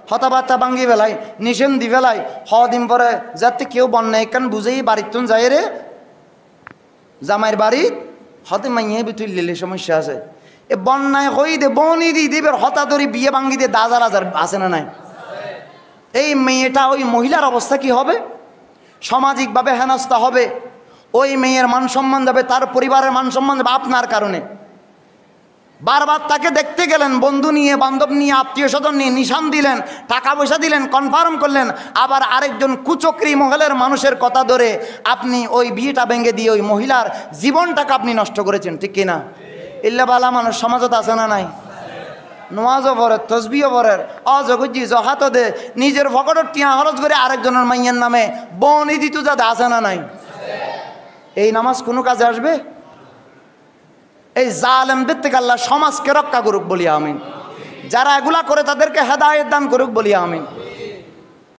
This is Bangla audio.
হতাবার্তা ভাঙ্গি ফেলাই, নিষেন দি ফেলাই। দিন পরে যাতে কেউ বন্যা এখান বুঝেই বাড়ির তুন যায় রে জামাইয়ের বাড়ি হতে মাইয়ে বিতুল লিলে সমস্যা আছে। এ বন্যায় হই দে বনি দি দেবের হতাদরি বিয়ে ভাঙ্গি দিয়ে দাজার আজার আছে না নাই? এই মেয়েটা ওই মহিলার অবস্থা কি হবে? সামাজিকভাবে হেনস্থা হবে, ওই মেয়ের মান সম্মান যাবে, তার পরিবারের মান সম্মান যাবে আপনার কারণে। বারবার তাকে দেখতে গেলেন, বন্ধু নিয়ে, বান্ধব নিয়ে, আত্মীয় স্বজন নিয়ে, নিশান দিলেন, টাকা পয়সা দিলেন, কনফার্ম করলেন, আবার আরেকজন কুচক্রী মহলের মানুষের কথা ধরে আপনি ওই বিয়েটা ভেঙে দিয়ে ওই মহিলার জীবনটাকে আপনি নষ্ট করেছেন, ঠিক কিনা? ইল্লাবালা মানুষ সমাজত আছে না নাই? নোয়াজও পড়ে, তসবিও পড়ের, অজগজি জহাত দে, নিজের ভকটর টিয়া খরচ করে আরেকজনের মাইয়ের নামে বনি দিত যাতে আছে না নাই? এই নামাজ কোনো কাজে আসবে? এই জালেমদের থেকে আল্লাহ সমাজকে রক্ষা করুক বলি আমিন। যারা এগুলা করে তাদেরকে হেদায়েত দান করুক বলি আমিন।